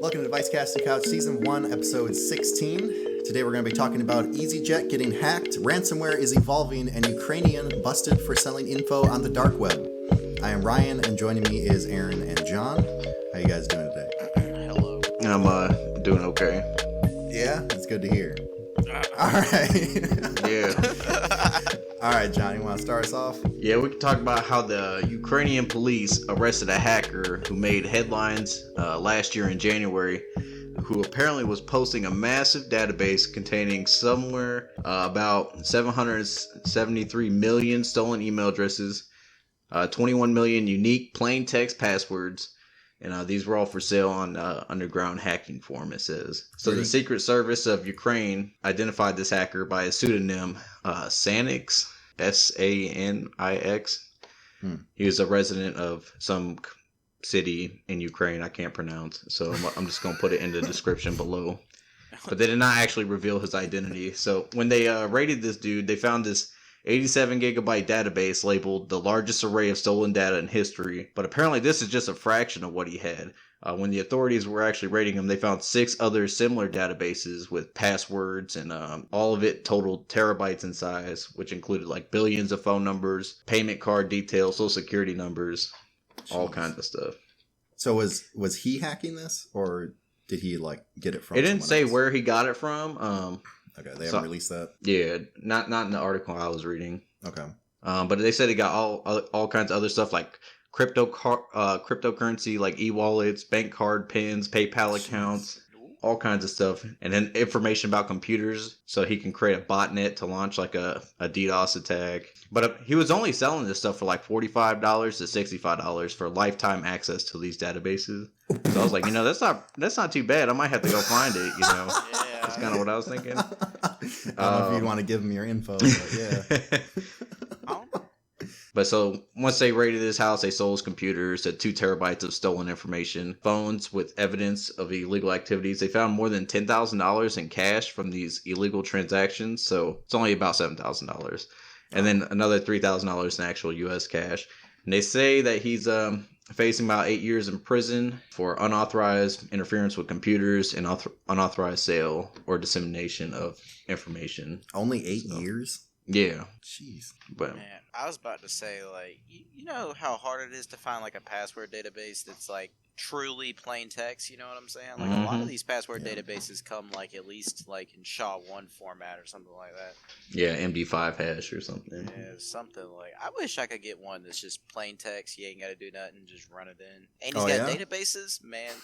Welcome to Device Casting Couch Season 1, Episode 16. Today we're going to be talking about EasyJet getting hacked, ransomware is evolving, and Ukrainian busted for selling info on the dark web. I am Ryan, and joining me is Aaron and John. How you guys doing today? Hello. I'm doing okay. Yeah? That's good to hear. Alright. Yeah. Alright, John, you want to start us off? Yeah, we can talk about how the Ukrainian police arrested a hacker who made headlines last year in January, who apparently was posting a massive database containing somewhere about 773 million stolen email addresses, 21 million unique plain text passwords, and these were all for sale on underground hacking forum, it says. So the Secret Service of Ukraine identified this hacker by a pseudonym, Sanix, S-A-N-I-X. He was a resident of some city in Ukraine I can't pronounce, so I'm just going to put it in the description below. But they did not actually reveal his identity. So when they raided this dude, they found this 87 gigabyte database labeled the largest array of stolen data in history. But apparently this is just a fraction of what he had. When the authorities were actually raiding him, they found 6 other similar databases with passwords, and all of it totaled terabytes in size, which included like billions of phone numbers, payment card details, social security numbers, all kinds of stuff. So was he hacking this, or did he like get it from? It didn't say else? where he got it from. Okay, they haven't released that. Yeah, not in the article I was reading. Okay. But they said he got all kinds of other stuff like cryptocurrency, like e-wallets, bank card pins, PayPal accounts, all kinds of stuff, and then information about computers, so he can create a botnet to launch like a DDoS attack. But he was only selling this stuff for like $45 to $65 for lifetime access to these databases. So I was like, that's not too bad. I might have to go find it. Yeah, that's kind of what I was thinking. I don't know if you want to give him your info, but yeah. But so once they raided his house, they sold his computers, had 2 terabytes of stolen information, phones with evidence of illegal activities. They found more than $10,000 in cash from these illegal transactions. So it's only about $7,000. And then another $3,000 in actual U.S. cash. And they say that he's facing about 8 years in prison for unauthorized interference with computers and unauthorized sale or dissemination of information. Only 8 years? Yeah. Jeez. But man, I was about to say, like, you know how hard it is to find like a password database that's like truly plain text. You know what I'm saying? Like a lot of these password databases come like at least like in SHA-1 format or something like that. yeah, MD5 hash or something. Yeah, something like. I wish I could get one that's just plain text. You ain't got to do nothing, just run it in. And he's got databases, man.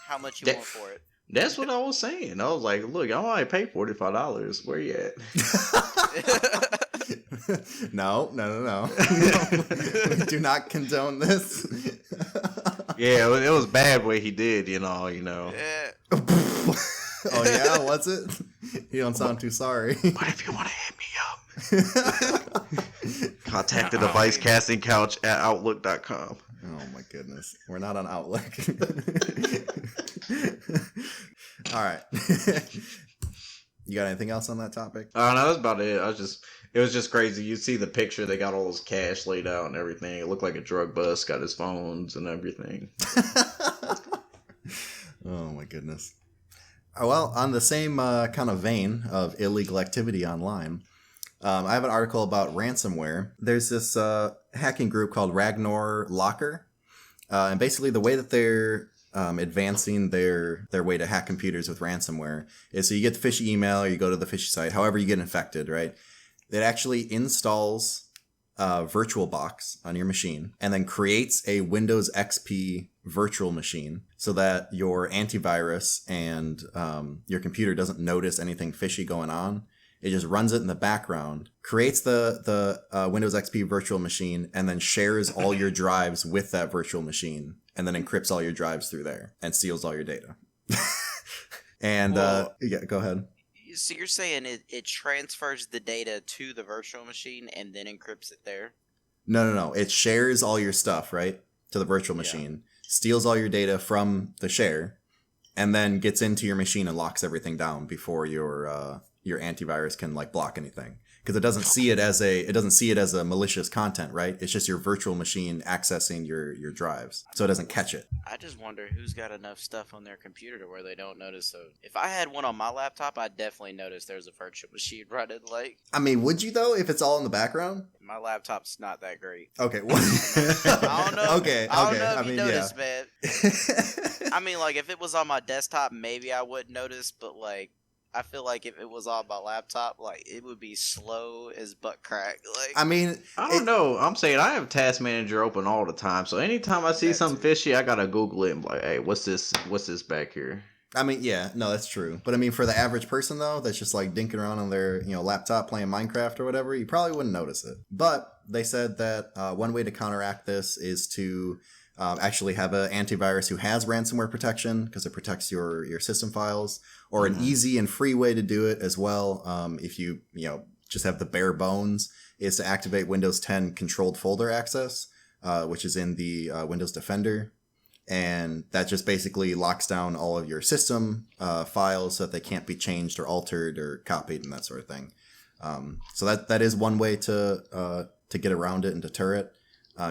How much you want for it? That's what I was saying. I was like, look, I only pay $45. Where you at? No. We do not condone this. Yeah, it was bad what he did, you know. Yeah. Oh yeah, was it? You don't sound too sorry. But if you want to hit me up, contact the Device Casting Couch at Outlook.com. Oh my goodness, we're not on Outlook. All right. You got anything else on that topic? No, that's about it. It was just crazy. You see the picture, they got all his cash laid out and everything. It looked like a drug bust, got his phones and everything. Oh my goodness. Well, on the same kind of vein of illegal activity online, I have an article about ransomware. There's this hacking group called Ragnar Locker. And basically the way that they're advancing their way to hack computers with ransomware is so you get the fishy email or you go to the fishy site, however you get infected, right? It actually installs VirtualBox on your machine and then creates a Windows XP virtual machine so that your antivirus and your computer doesn't notice anything fishy going on. It just runs it in the background, creates the Windows XP virtual machine, and then shares all your drives with that virtual machine, and then encrypts all your drives through there and steals all your data. And yeah, go ahead. So you're saying it transfers the data to the virtual machine and then encrypts it there? No. It shares all your stuff, right, to the virtual machine, steals all your data from the share, and then gets into your machine and locks everything down before your antivirus can like block anything. because it doesn't see it as a malicious content, right? It's just your virtual machine accessing your drives, so it doesn't catch it. I just wonder who's got enough stuff on their computer to where they don't notice. So if I had one on my laptop, I'd definitely notice there's a virtual machine running. Like, I mean, would you though if it's all in the background? my laptop's not that great. Okay. Well, I don't know. Okay. I don't know if I you mean, noticed, yeah. man. I mean, like, if it was on my desktop, maybe I would notice, but like, I feel like if it was on my laptop, like, it would be slow as butt crack. Like, I mean, I don't know. I'm saying I have Task Manager open all the time, so anytime I see That something too. fishy, I gotta Google it and be like, hey, what's this? What's this back here? I mean, yeah, no, that's true. But I mean, for the average person though, that's just like dinking around on their laptop playing Minecraft or whatever, you probably wouldn't notice it. But they said that one way to counteract this is to actually have an antivirus who has ransomware protection, because it protects your system files, or an easy and free way to do it as well. If you just have the bare bones, is to activate Windows 10 controlled folder access, which is in the Windows Defender. And that just basically locks down all of your system files so that they can't be changed or altered or copied and that sort of thing. So that is one way to get around it and deter it.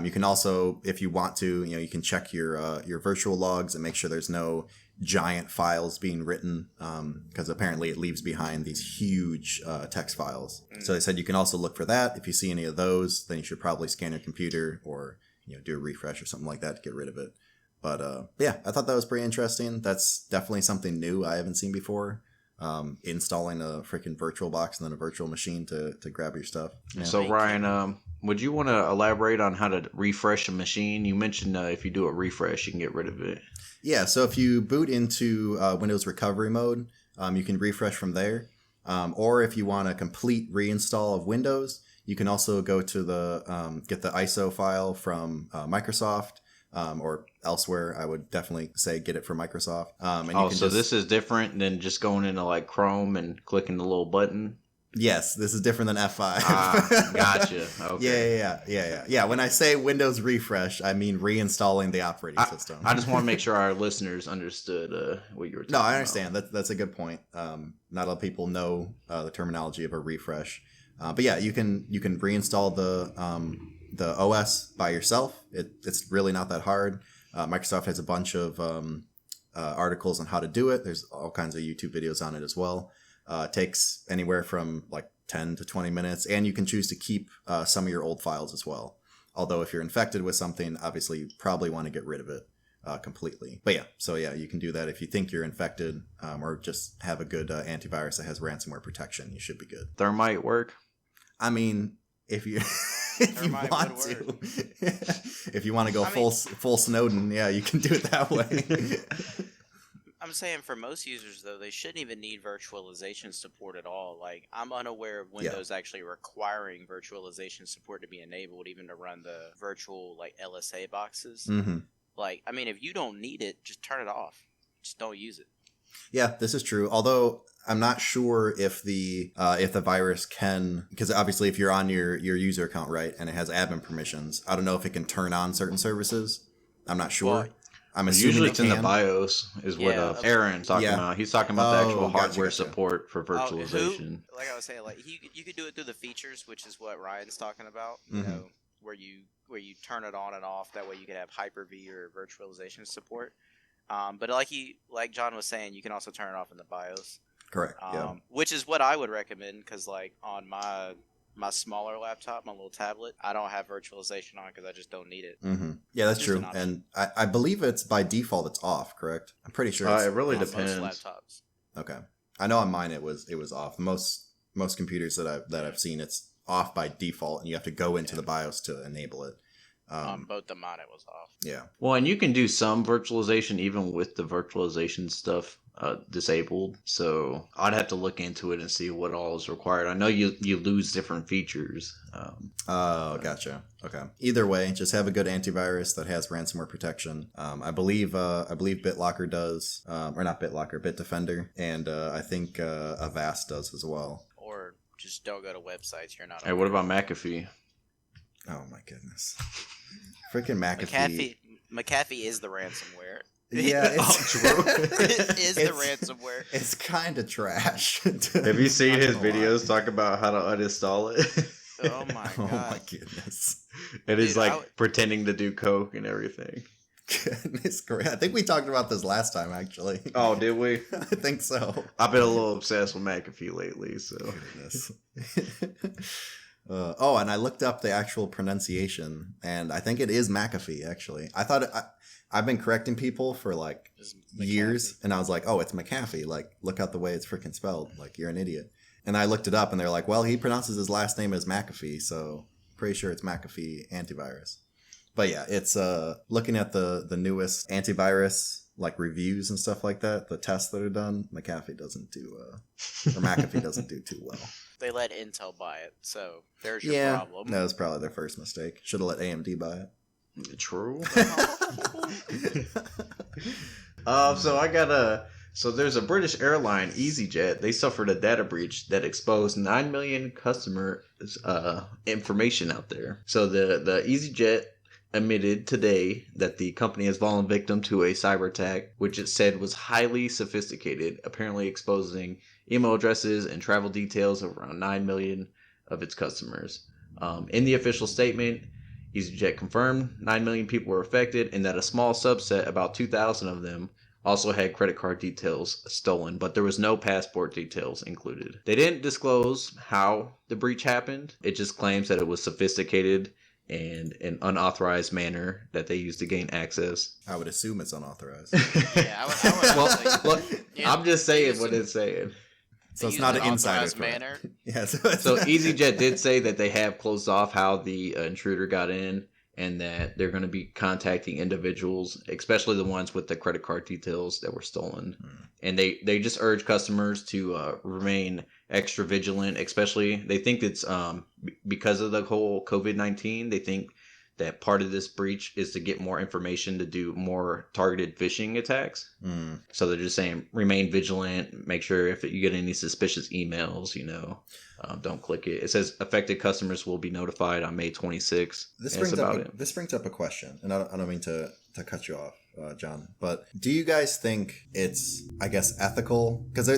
You can also, if you want to, you can check your virtual logs and make sure there's no giant files being written, because apparently it leaves behind these huge text files. So they said you can also look for that. If you see any of those, then you should probably scan your computer or do a refresh or something like that to get rid of it. But yeah, I thought that was pretty interesting. That's definitely something new I haven't seen before. Installing a freaking virtual box and then a virtual machine to grab your stuff. Yeah. So Ryan, would you want to elaborate on how to refresh a machine? You mentioned if you do a refresh, you can get rid of it. Yeah, so if you boot into Windows recovery mode, you can refresh from there. Or if you want a complete reinstall of Windows, you can also go to the get the ISO file from Microsoft. Or elsewhere. I would definitely say get it from Microsoft. And you can so this is different than just going into like Chrome and clicking the little button? Yes, this is different than F5. Gotcha. Okay. Yeah. When I say Windows refresh, I mean reinstalling the operating system. I just want to make sure our listeners understood what you were talking about. No, I understand. That's a good point. Not a lot of people know the terminology of a refresh. But yeah, you can reinstall the OS by yourself. It's really not that hard. Microsoft has a bunch of articles on how to do it. There's all kinds of YouTube videos on it as well. It takes anywhere from like 10 to 20 minutes, and you can choose to keep some of your old files as well. Although if you're infected with something, obviously you probably want to get rid of it completely. But yeah, you can do that if you think you're infected, or just have a good antivirus that has ransomware protection. You should be good. Thermite work? I mean, if you if you want to, if you want to go full Snowden, yeah, you can do it that way. I'm saying for most users though, they shouldn't even need virtualization support at all. Like, I'm unaware of Windows actually requiring virtualization support to be enabled, even to run the virtual like LSA boxes. Mm-hmm. Like, I mean, if you don't need it, just turn it off. Just don't use it. Yeah, this is true. Although I'm not sure if the virus can, because obviously if you're on your user account, right, and it has admin permissions, I don't know if it can turn on certain services. I'm not sure. Well, I'm assuming usually it's in the can. BIOS is what Aaron's talking about. He's talking about the actual hardware support for virtualization. Like I was saying, like you could do it through the features, which is what Ryan's talking about. You know, where you turn it on and off. That way you can have Hyper-V or virtualization support. But like John was saying, you can also turn it off in the BIOS. Correct. Yeah. Which is what I would recommend, because like on my smaller laptop, my little tablet, I don't have virtualization on because I just don't need it. Mm-hmm. Yeah, that's true. And I believe it's by default it's off. Correct. I'm pretty sure. It really depends. Most laptops. Okay. I know on mine it was off. Most computers that I've seen, it's off by default, and you have to go into the BIOS to enable it. On both of mine, it was off. Yeah. Well, and you can do some virtualization even with the virtualization stuff disabled. So I'd have to look into it and see what all is required. I know you lose different features. Gotcha. Okay. Either way, just have a good antivirus that has ransomware protection. I believe BitLocker does, or not BitLocker, Bitdefender, and I think Avast does as well. Or just don't go to websites you're not. Hey, what about McAfee? Oh my goodness. Freaking McAfee. McAfee is the ransomware. Yeah, it's true. It is the It's- ransomware. It's kind of trash. Have you seen Not his gonna lie. videos talk about how to uninstall it? Oh my Oh god. my goodness. And he's Dude, like pretending to do coke and everything. Goodness gracious. I think we talked about this last time, actually. Oh, did we? I think so. I've been a little obsessed with McAfee lately, so. Goodness. Oh, and I looked up the actual pronunciation, and I think it is McAfee, actually. I've been correcting people for like Just years, and I was like, oh, it's McAfee. Like, look out the way it's freaking spelled. Like, you're an idiot. And I looked it up, and they're like, well, he pronounces his last name as McAfee, so pretty sure it's McAfee antivirus. But yeah, it's looking at the newest antivirus like reviews and stuff like that, the tests that are done, McAfee doesn't do too well. They let Intel buy it, so there's your Yeah, problem. that was probably their first mistake. Should have let AMD buy True. it. So there's a British airline, EasyJet. They suffered a data breach that exposed 9 million customer information out there. So the EasyJet admitted today that the company has fallen victim to a cyber attack, which it said was highly sophisticated, apparently exposing email addresses and travel details of around 9 million of its customers. In the official statement, EasyJet confirmed 9 million people were affected and that a small subset, about 2,000 of them, also had credit card details stolen, but there was no passport details included. They didn't disclose how the breach happened. It just claims that it was sophisticated and an unauthorized manner that they used to gain access. I would assume it's unauthorized. Yeah, I would Well, say, look, yeah, I'm just saying they what use it's saying. So they it's use not an insider authorized threat. manner. Yeah, So EasyJet did say that they have closed off how the intruder got in and that they're going to be contacting individuals, especially the ones with the credit card details that were stolen. And they just urge customers to remain extra vigilant, especially they think it's because of the whole COVID-19, they think that part of this breach is to get more information to do more targeted phishing attacks. So they're just saying remain vigilant, make sure if you get any suspicious emails, don't click it. It says affected customers will be notified on May 26th. This That's brings up a question, and I don't mean to cut you off, John, but do you guys think it's, I guess, ethical? Because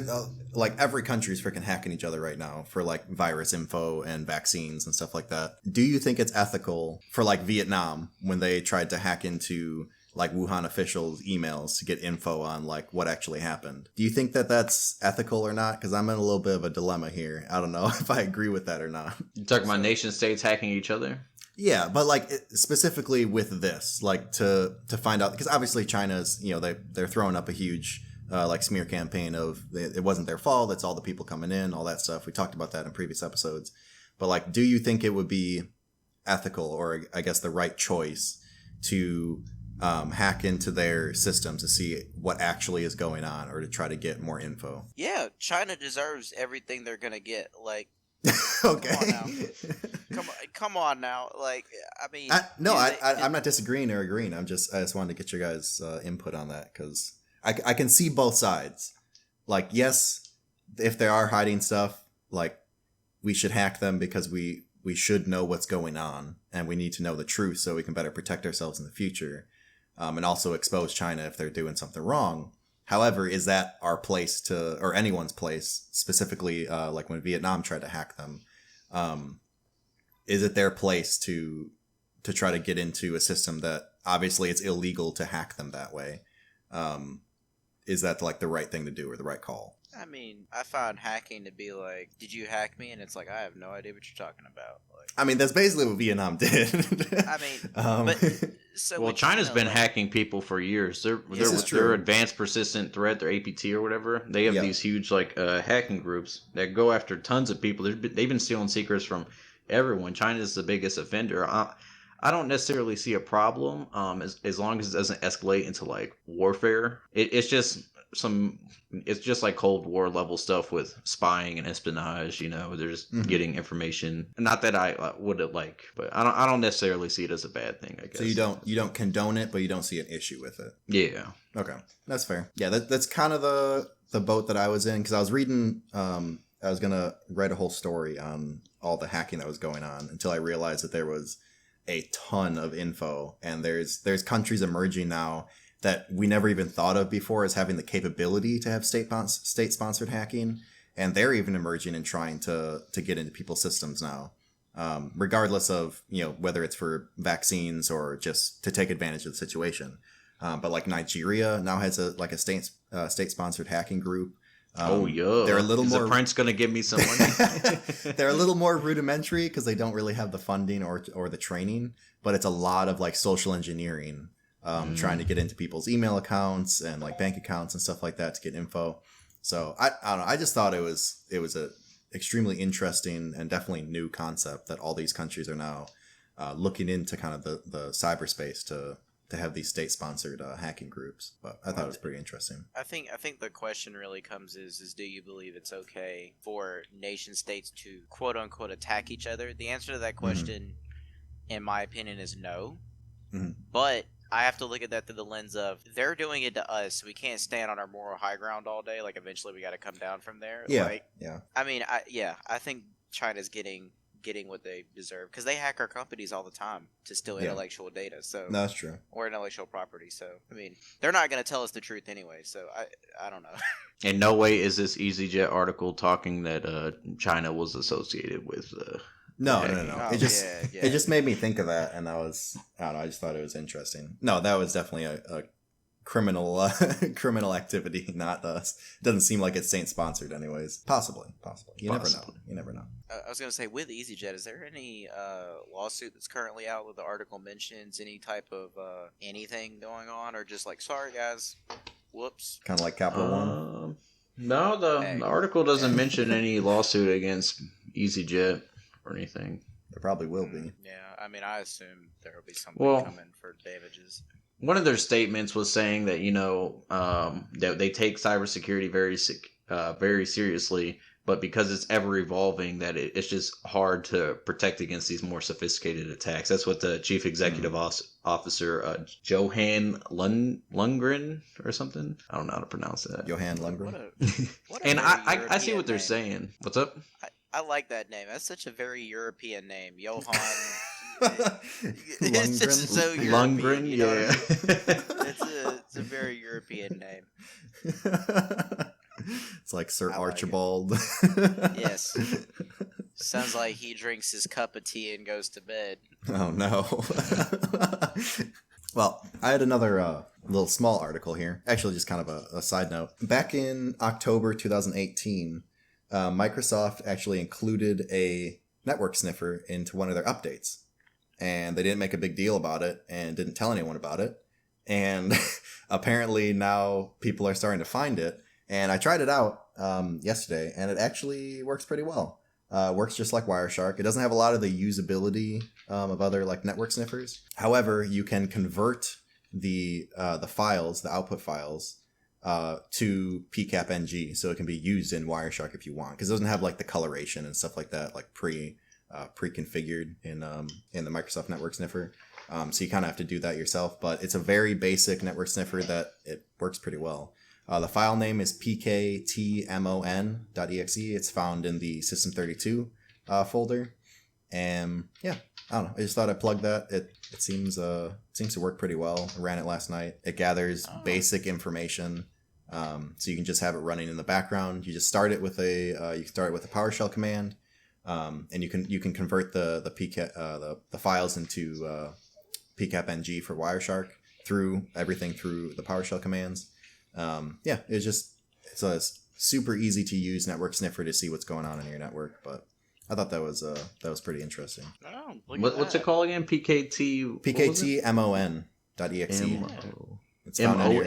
like every country is freaking hacking each other right now for like virus info and vaccines and stuff like that. Do you think it's ethical for like Vietnam when they tried to hack into like Wuhan officials' emails to get info on like what actually happened? Do you think that that's ethical or not? Because I'm in a little bit of a dilemma here. I don't know if I agree with that or not. You're talking about nation states hacking each other? Yeah, but like specifically with this, like to find out, because obviously China's, they're throwing up a huge like smear campaign of it wasn't their fault, it's all the people coming in, all that stuff. We talked about that in previous episodes. But like, do you think it would be ethical, or I guess the right choice to hack into their systems to see what actually is going on, or to try to get more info? Yeah, China deserves everything they're gonna get. Like, Okay. come on now. Like, I mean, I'm not disagreeing or agreeing. I just wanted to get your guys' input on that, because I can see both sides. Like, yes, if they are hiding stuff, like, we should hack them because we should know what's going on, and we need to know the truth so we can better protect ourselves in the future, and also expose China if they're doing something wrong. However, is that our place to, or anyone's place, specifically like when Vietnam tried to hack them? Is it their place to try to get into a system that obviously it's illegal to hack them that way? Is that like the right thing to do, or the right call? I mean, I found hacking to be like, did you hack me? And it's like, I have no idea what you're talking about. Like, I mean, that's basically what Vietnam did. I mean, but so well, China's been hacking people for years. Their advanced persistent threat, their APT or whatever. They have these huge like hacking groups that go after tons of people. They've been stealing secrets from everyone. China's the biggest offender. I don't necessarily see a problem as long as it doesn't escalate into like warfare. It's just like Cold War level stuff with spying and espionage. They're just getting information. Not that I would like, but I don't necessarily see it as a bad thing, I guess. So you don't condone it, but you don't see an issue with it. Yeah. Okay, that's fair. Yeah, that's kind of the boat that I was in, because I was reading. I was gonna write a whole story on all the hacking that was going on until I realized that there was a ton of info, and there's countries emerging now that we never even thought of before as having the capability to have state-sponsored hacking. And they're even emerging and trying to get into people's systems now, regardless of, whether it's for vaccines or just to take advantage of the situation. But like Nigeria now has a state-sponsored hacking group. They're a little more. Is the prince going to give me some money? They're a little more rudimentary because they don't really have the funding or the training, but it's a lot of like social engineering, trying to get into people's email accounts and like bank accounts and stuff like that to get info. So I don't know. I just thought it was a extremely interesting and definitely new concept that all these countries are now looking into kind of the cyberspace to have these state-sponsored hacking groups. But I thought it was pretty interesting. I think the question really comes is do you believe it's okay for nation states to quote unquote attack each other? The answer to that question, in my opinion, is no. But I have to look at that through the lens of they're doing it to us. So we can't stand on our moral high ground all day. Like eventually we got to come down from there. Yeah. I mean, I think China's getting what they deserve because they hack our companies all the time to steal intellectual data. So no, that's true. Or intellectual property. So I mean, they're not going to tell us the truth anyway. So I don't know. In no way is this EasyJet article talking that China was associated with. No. It just made me think of that, and I don't know. I just thought it was interesting. No, that was definitely a criminal criminal activity. Not us. Doesn't seem like it's Saint sponsored, anyways. Possibly. You never know. I was going to say, with EasyJet, is there any lawsuit that's currently out that the article mentions any type of anything going on, or just like, sorry guys, whoops? Kind of like Capital One. No, the article doesn't mention any lawsuit against EasyJet or anything. There probably will be. Yeah, I mean, I assume there will be something coming for damages. One of their statements was saying that that they take cybersecurity very seriously, but because it's ever evolving, that it's just hard to protect against these more sophisticated attacks. That's what the chief executive officer, Johan Lundgren or something. I don't know how to pronounce that. Johan Lundgren. And I see what they're saying. What's up? I like that name. That's such a very European name, Johan. Lundgren. It's so European. Lundgren, yeah. It's a very European name. It's like Sir Archibald. Yes. Sounds like he drinks his cup of tea and goes to bed. Oh no. Well, I had another little small article here. Actually, just kind of a side note. Back in October 2018, Microsoft actually included a network sniffer into one of their updates. And they didn't make a big deal about it and didn't tell anyone about it. And apparently now people are starting to find it. And I tried it out yesterday, and it actually works pretty well. Works just like Wireshark. It doesn't have a lot of the usability of other like network sniffers. However, you can convert the files, the output files, to PCAP-NG, so it can be used in Wireshark if you want, because it doesn't have like the coloration and stuff like that, like pre-configured in the Microsoft Network Sniffer. So you kind of have to do that yourself, but it's a very basic network sniffer that it works pretty well. The file name is pktmon.exe. It's found in the System32 folder. And yeah, I don't know. I just thought I'd plug that. It seems to work pretty well. I ran it last night. It gathers basic information. So you can just have it running in the background. You just start it with a PowerShell command. And you can convert the files into PCAP-NG for Wireshark through the PowerShell commands. It's a super easy to use network sniffer to see what's going on in your network. But I thought that was pretty interesting. Oh, what's it called again? PKTMON.exe. It's found on your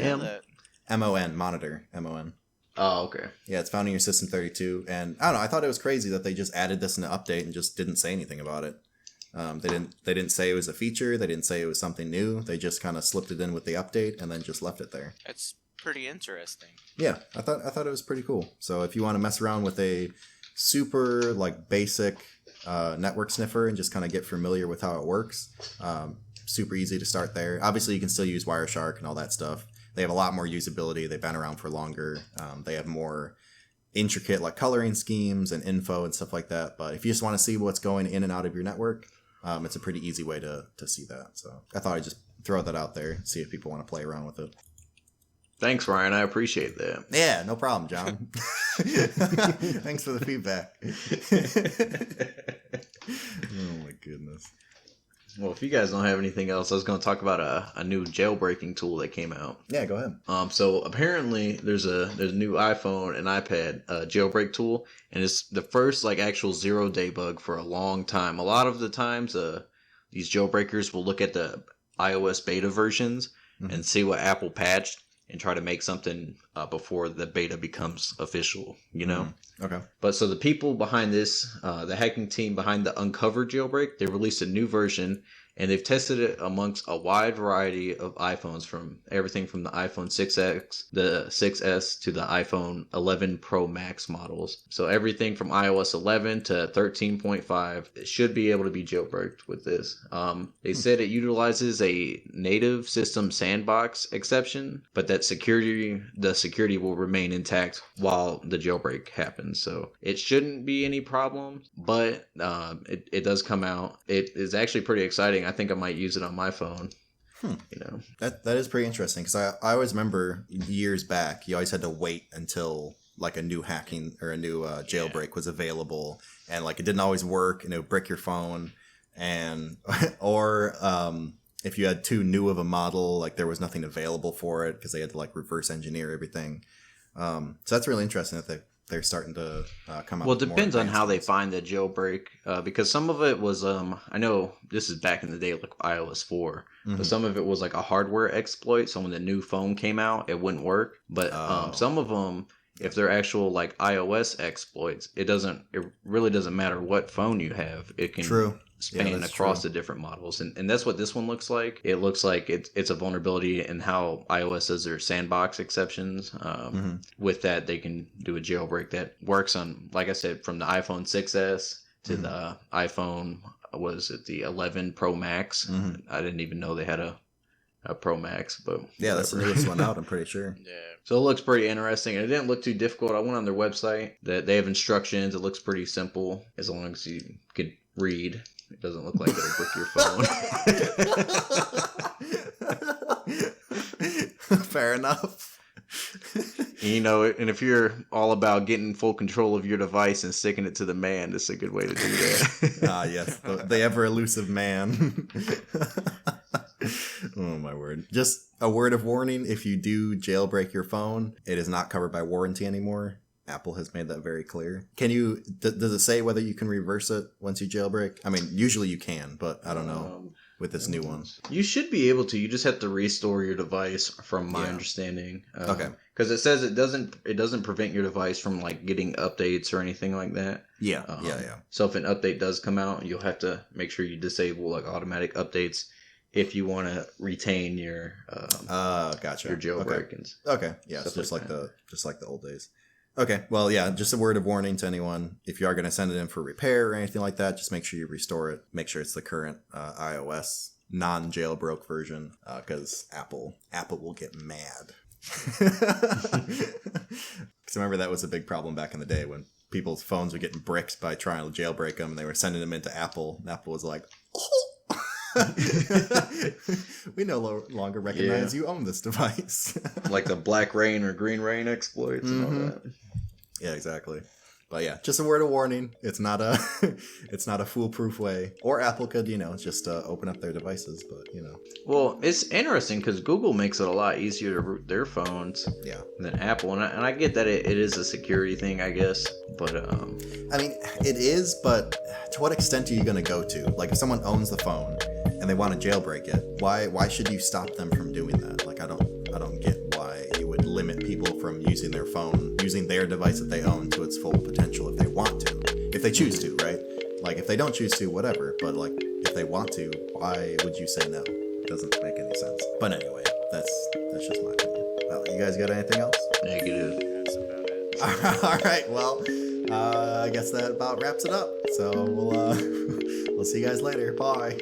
MON monitor. MON. Oh, okay. Yeah, it's found in your System32, and I don't know. I thought it was crazy that they just added this in the update and just didn't say anything about it. They didn't say it was a feature. They didn't say it was something new. They just kind of slipped it in with the update and then just left it there. It's pretty interesting. Yeah, I thought it was pretty cool. So if you want to mess around with a super like basic network sniffer and just kind of get familiar with how it works, super easy to start there. Obviously, you can still use Wireshark and all that stuff. They have a lot more usability. They've been around for longer. They have more intricate like coloring schemes and info and stuff like that. But if you just want to see what's going in and out of your network, it's a pretty easy way to see that. So I thought I'd just throw that out there, see if people want to play around with it. Thanks, Ryan. I appreciate that. Yeah, no problem, John. Thanks for the feedback. Oh my goodness. Well, if you guys don't have anything else, I was going to talk about a new jailbreaking tool that came out. Yeah, go ahead. So apparently there's a new iPhone and iPad jailbreak tool, and it's the first like actual 0-day bug for a long time. A lot of the times, these jailbreakers will look at the iOS beta versions and see what Apple patched and try to make something before the beta becomes official, you know? Okay. But so the people behind this, the hacking team behind the Uncovered jailbreak, they released a new version, and they've tested it amongst a wide variety of iPhones, from everything from the iPhone 6X, the 6S, to the iPhone 11 Pro Max models. So everything from iOS 11 to 13.5 should be able to be jailbreaked with this. They said it utilizes a native system sandbox exception, but that the security will remain intact while the jailbreak happens. So it shouldn't be any problem, but it does come out. It is actually pretty exciting. I think I might use it on my phone. You know, that is pretty interesting, because I always remember years back, you always had to wait until like a new hacking or a new jailbreak was available, and like it didn't always work, and it would brick your phone, and or if you had too new of a model, like there was nothing available for it because they had to like reverse engineer everything. So that's really interesting that they're starting to come out. Well, it with more depends on how they advancements. find the jailbreak, because some of it was, I know this is back in the day, like iOS 4, but some of it was like a hardware exploit. So when the new phone came out, it wouldn't work. But some of them, if they're actual like iOS exploits, it really doesn't matter what phone you have. It can span across the different models, and that's what this one looks like. It looks like it's a vulnerability in how iOS does their sandbox exceptions. With that, they can do a jailbreak that works on, like I said, from the iPhone 6S to the iPhone, was it the 11 Pro Max? I didn't even know they had a Pro Max, but yeah, that's the newest one out, I'm pretty sure. Yeah. So it looks pretty interesting, and it didn't look too difficult. I went on their website. That they have instructions. It looks pretty simple as long as you could read. It doesn't look like it'll brick your phone. Fair enough. You know, and if you're all about getting full control of your device and sticking it to the man, this is a good way to do that. Yes, the ever elusive man. Oh my word. Just a word of warning, if you do jailbreak your phone, it is not covered by warranty anymore. Apple has made that very clear. Does it say whether you can reverse it once you jailbreak? I mean, usually you can, but I don't know with this new one. You should be able to. You just have to restore your device, from my understanding. Okay. Because it says it doesn't prevent your device from like getting updates or anything like that. Yeah. So if an update does come out, you'll have to make sure you disable like automatic updates if you want to retain your gotcha. your jailbreak. Okay. Yeah, it's just like the old days. Okay, well, yeah, just a word of warning to anyone. If you are going to send it in for repair or anything like that, just make sure you restore it. Make sure it's the current iOS non-jailbroke version, because Apple will get mad. Because remember, that was a big problem back in the day when people's phones were getting bricked by trying to jailbreak them, and they were sending them into Apple, and Apple was like, oh! We no longer recognize you own this device. Like the black rain or green rain exploits and all that. Yeah, exactly. But yeah, just a word of warning. It's not a foolproof way. Or Apple could, just open up their devices, but Well, it's interesting because Google makes it a lot easier to root their phones than Apple, and I get that it is a security thing, I guess. But I mean, it is, but to what extent are you going to go to? Like, if someone owns the phone and they want to jailbreak it, why should you stop them from doing that? Like, I don't get why you would limit people from using their phone, using their device that they own to its full potential if they want to. If they choose to, right? Like, if they don't choose to, whatever. But, like, if they want to, why would you say no? It doesn't make any sense. But anyway, that's just my opinion. Well, you guys got anything else? negative. That's about it. All right, well, I guess that about wraps it up. So we'll see you guys later. Bye.